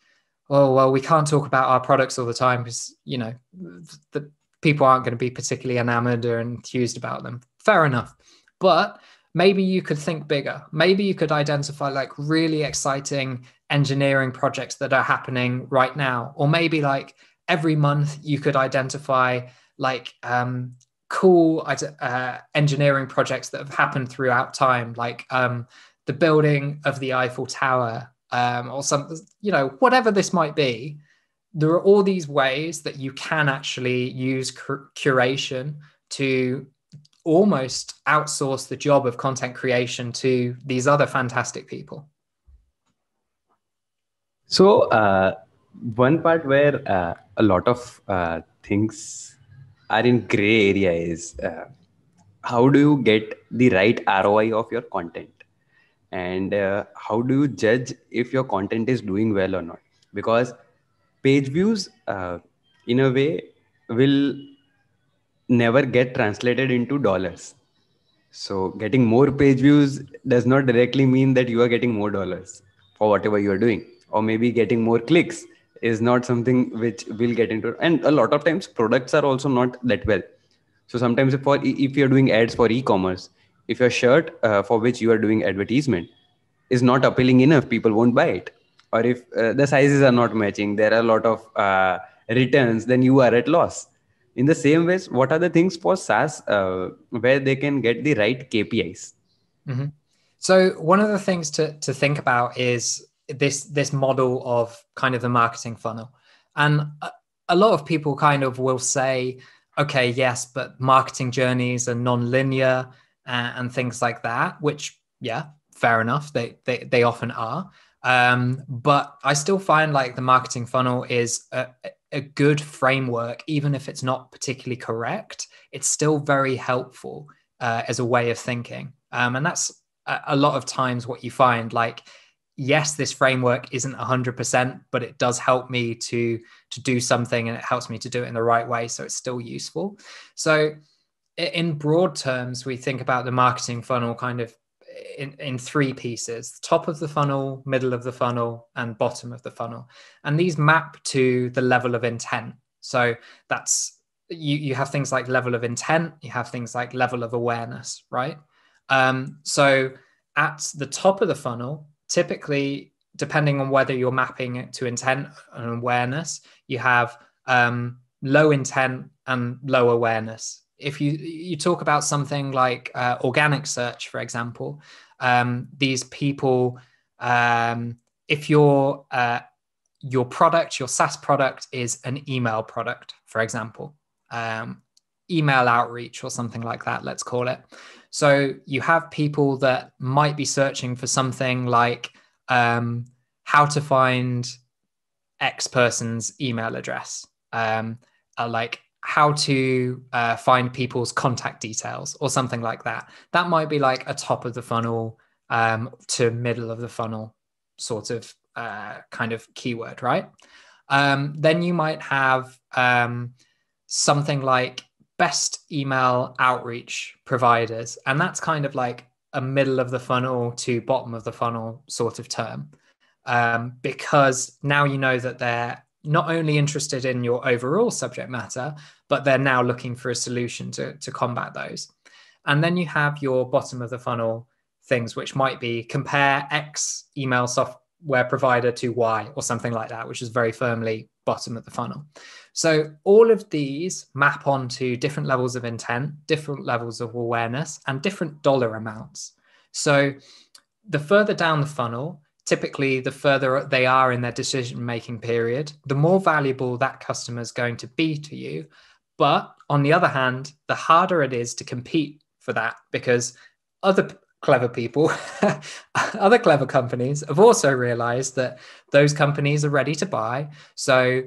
oh, well, we can't talk about our products all the time because, the people aren't going to be particularly enamored or enthused about them. Fair enough. But maybe you could think bigger. Maybe you could identify like really exciting engineering projects that are happening right now. Or maybe like every month you could identify like cool engineering projects that have happened throughout time, like the building of the Eiffel Tower or something, whatever this might be. There are all these ways that you can actually use curation to almost outsource the job of content creation to these other fantastic people. So one part where a lot of things are in gray area is how do you get the right ROI of your content, and how do you judge if your content is doing well or not? Because page views in a way will never get translated into dollars. So getting more page views does not directly mean that you are getting more dollars for whatever you are doing, or maybe getting more clicks is not something which will get into. And a lot of times products are also not that well. So sometimes if you're doing ads for e-commerce, if your shirt for which you are doing advertisement is not appealing enough, people won't buy it. Or if the sizes are not matching, there are a lot of returns, then you are at loss. In the same ways, what are the things for SaaS where they can get the right KPIs? Mm-hmm. So one of the things to think about is this model of kind of the marketing funnel. And a lot of people kind of will say, okay, yes, but marketing journeys are non-linear and things like that, which, yeah, fair enough. They often are. But I still find like the marketing funnel is a good framework, even if it's not particularly correct, it's still very helpful as a way of thinking. And that's a lot of times what you find, like, yes, this framework isn't 100%, but it does help me to do something, and it helps me to do it in the right way. So it's still useful. So in broad terms, we think about the marketing funnel kind of in three pieces: top of the funnel, middle of the funnel, and bottom of the funnel. And these map to the level of intent. So that's, you have things like level of intent, you have things like level of awareness, right? So at the top of the funnel, typically, depending on whether you're mapping it to intent and awareness, you have low intent and low awareness. If you talk about something like organic search, for example, these people, if your product, your SaaS product is an email product, for example, email outreach or something like that, let's call it. So you have people that might be searching for something like how to find X person's email address, like how to find people's contact details or something like that. That might be like a top of the funnel to middle of the funnel sort of kind of keyword, right? Then you might have something like best email outreach providers. And that's kind of like a middle of the funnel to bottom of the funnel sort of term. Because now you know that they're not only interested in your overall subject matter, but they're now looking for a solution to combat those. And then you have your bottom of the funnel things, which might be compare X email software provider to Y or something like that, which is very firmly bottom of the funnel. So all of these map onto different levels of intent, different levels of awareness, and different dollar amounts. So the further down the funnel, typically the further they are in their decision-making period, the more valuable that customer is going to be to you. But on the other hand, the harder it is to compete for that, because other clever people, other clever companies have also realized that those companies are ready to buy. So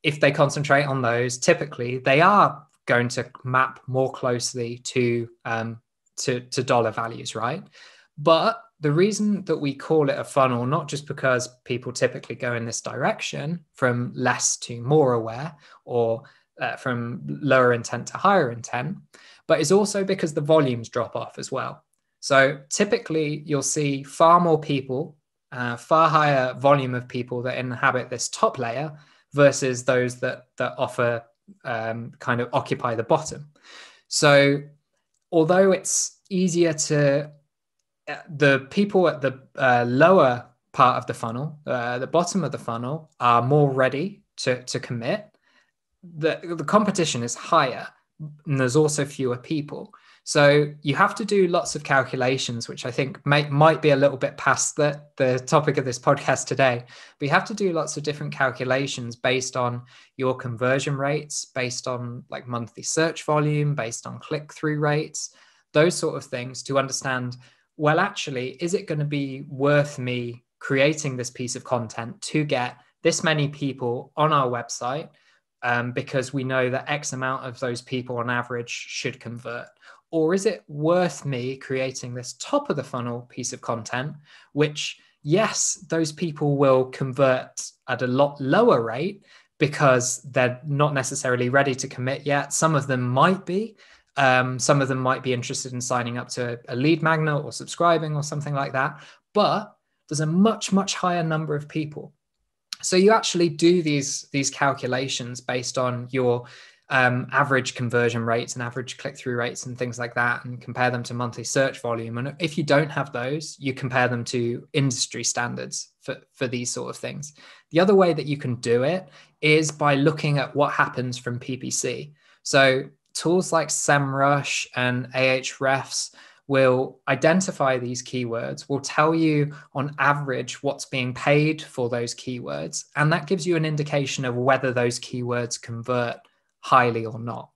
if they concentrate on those, typically they are going to map more closely to dollar values, right? But the reason that we call it a funnel, not just because people typically go in this direction from less to more aware, or from lower intent to higher intent, but it's also because the volumes drop off as well. So typically you'll see far more people, far higher volume of people that inhabit this top layer versus those that offer kind of occupy the bottom. So although it's easier to, the people at the lower part of the funnel, the bottom of the funnel, are more ready to commit. The competition is higher, and there's also fewer people. So you have to do lots of calculations, which I think might be a little bit past the topic of this podcast today. But you have to do lots of different calculations based on your conversion rates, based on like monthly search volume, based on click-through rates, those sort of things, to understand, well, actually, is it going to be worth me creating this piece of content to get this many people on our website? Because we know that X amount of those people on average should convert. Or is it worth me creating this top of the funnel piece of content, which, yes, those people will convert at a lot lower rate because they're not necessarily ready to commit yet. Some of them might be. Some of them might be interested in signing up to a lead magnet or subscribing or something like that. But there's a much, much higher number of people. So you actually do these calculations based on your average conversion rates and average click-through rates and things like that, and compare them to monthly search volume. And if you don't have those, you compare them to industry standards for these sort of things. The other way that you can do it is by looking at what happens from PPC. So tools like SEMrush and Ahrefs will identify these keywords, will tell you on average what's being paid for those keywords. And that gives you an indication of whether those keywords convert highly or not.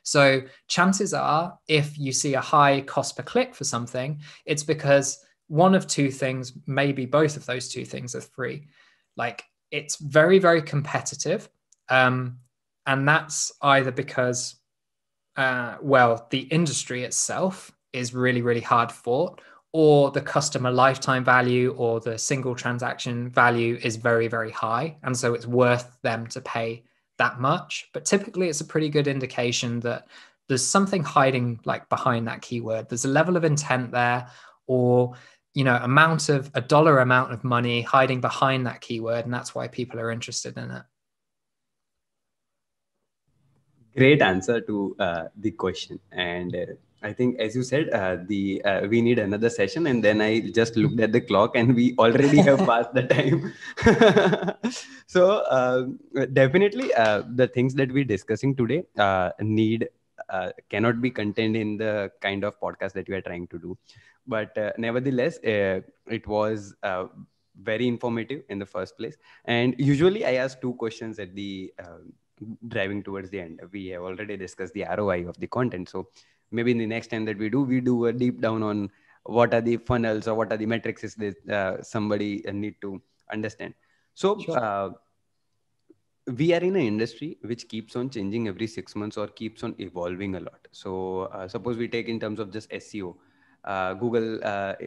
So chances are, if you see a high cost per click for something, it's because one of two things, maybe both of those two things, are free. Like, it's very, very competitive. And that's either because, the industry itself is really, really hard fought, or the customer lifetime value or the single transaction value is very, very high. And so it's worth them to pay that much. But typically it's a pretty good indication that there's something hiding like behind that keyword. There's a level of intent there, or a dollar amount of money hiding behind that keyword. And that's why people are interested in it. Great answer to the question. And I think, as you said, we need another session. And then I just looked at the clock, and we already have passed the time. So definitely, the things that we're discussing today cannot be contained in the kind of podcast that we are trying to do. But nevertheless, it was very informative in the first place. And usually, I ask two questions at the driving towards the end. We have already discussed the ROI of the content. So maybe in the next time that we do a deep down on what are the funnels or what are the metrics is that somebody need to understand. So Sure. We are in an industry which keeps on changing every 6 months or keeps on evolving a lot. So suppose we take in terms of just SEO. Google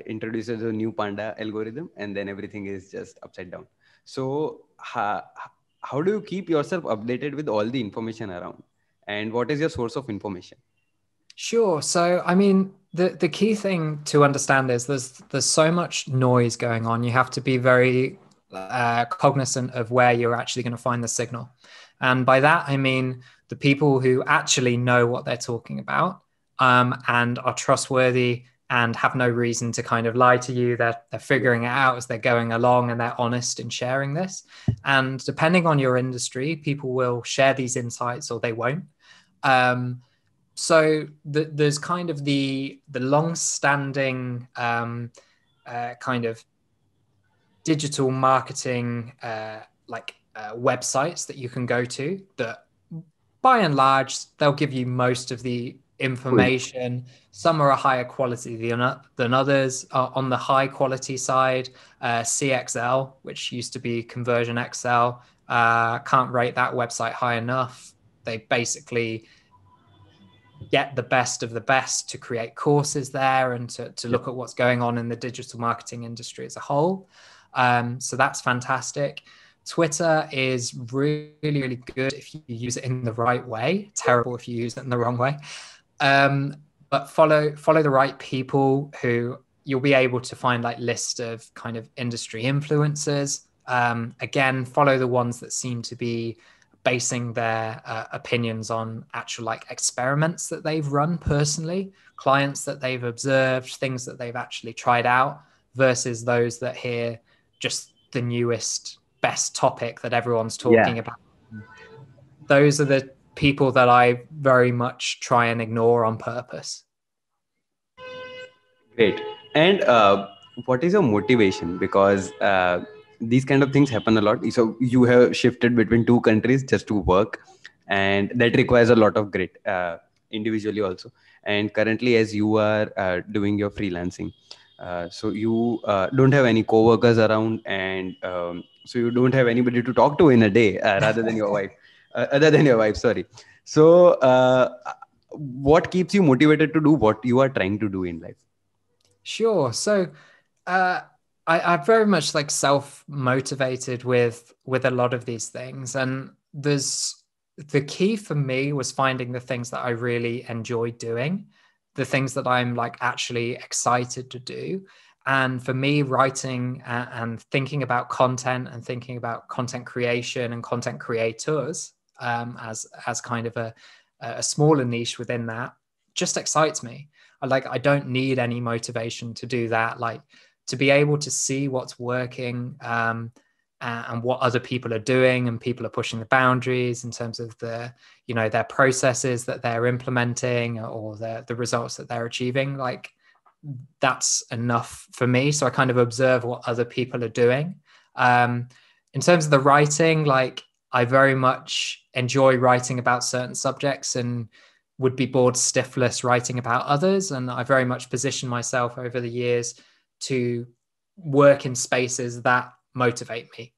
introduces a new Panda algorithm, and then everything is just upside down. So how do you keep yourself updated with all the information around, and what is your source of information? Sure. So, I mean, the key thing to understand is there's so much noise going on. You have to be very cognizant of where you're actually going to find the signal. And by that, I mean the people who actually know what they're talking about and are trustworthy and have no reason to kind of lie to you. They're figuring it out as they're going along, and they're honest in sharing this. And depending on your industry, people will share these insights or they won't. So there's kind of the long-standing kind of digital marketing websites that you can go to that, by and large, they'll give you most of the information. Some are a higher quality than others. On the high quality side, CXL, which used to be Conversion XL, can't rate that website high enough. They basically get the best of the best to create courses there and to look at what's going on in the digital marketing industry as a whole. So that's fantastic. Twitter is really, really good if you use it in the right way. Terrible if you use it in the wrong way. But follow the right people who you'll be able to find like list of kind of industry influencers. Again, follow the ones that seem to be basing their opinions on actual like experiments that they've run personally, clients that they've observed, things that they've actually tried out, versus those that hear just the newest, best topic that everyone's talking about. Those are the people that I very much try and ignore on purpose. Great. And what is your motivation? Because these kind of things happen a lot. So you have shifted between two countries just to work, and that requires a lot of grit individually also. And currently, as you are doing your freelancing, so you don't have any co-workers around, and so you don't have anybody to talk to in a day rather than your wife, other than your wife, sorry. So what keeps you motivated to do what you are trying to do in life? Sure. So I'm very much like self-motivated with a lot of these things. And the key for me was finding the things that I really enjoy doing, the things that I'm like actually excited to do. And for me, writing and thinking about content and thinking about content creation and content creators as kind of a smaller niche within that just excites me. I don't need any motivation to do that. Like to be able to see what's working and what other people are doing, and people are pushing the boundaries in terms of their processes that they're implementing or the results that they're achieving. Like that's enough for me. So I kind of observe what other people are doing. In terms of the writing, like I very much enjoy writing about certain subjects and would be bored stiffless writing about others. And I very much position myself over the years to work in spaces that motivate me.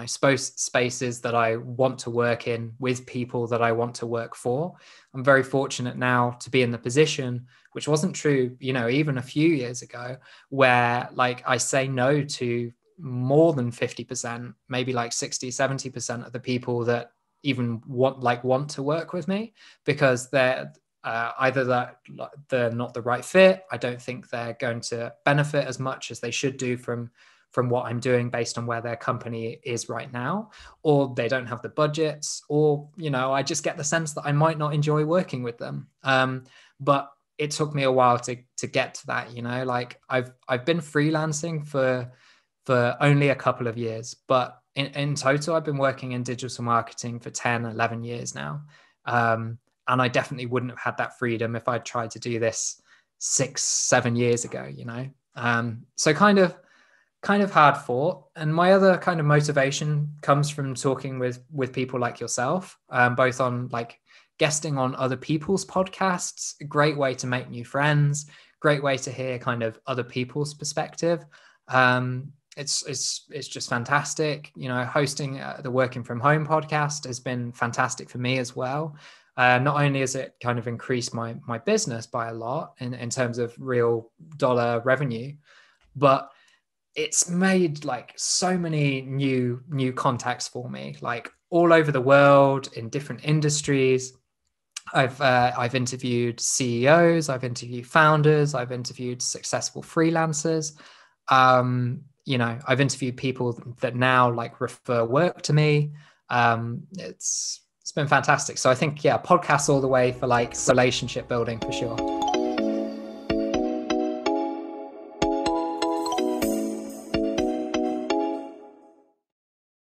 spaces that I want to work in with people that I want to work for. I'm very fortunate now to be in the position, which wasn't true, even a few years ago, where like I say no to more than 50%, maybe like 60, 70% of the people that even want to work with me, because they're either that they're not the right fit. I don't think they're going to benefit as much as they should do from what I'm doing based on where their company is right now, or they don't have the budgets, or, I just get the sense that I might not enjoy working with them. But it took me a while to get to that, like I've been freelancing for only a couple of years, but in total, I've been working in digital marketing for 10, 11 years now. And I definitely wouldn't have had that freedom if I'd tried to do this 6, 7 years ago, so kind of hard fought. And my other kind of motivation comes from talking with people like yourself, both on like guesting on other people's podcasts, a great way to make new friends, great way to hear kind of other people's perspective. It's just fantastic. Hosting the Working From Home podcast has been fantastic for me as well. Not only has it kind of increased my business by a lot in terms of real dollar revenue, but it's made like so many new contacts for me, like all over the world in different industries. I've interviewed CEOs, I've interviewed founders, I've interviewed successful freelancers. I've interviewed people that now like refer work to me. It's been fantastic. So I think, podcasts all the way for like relationship building for sure.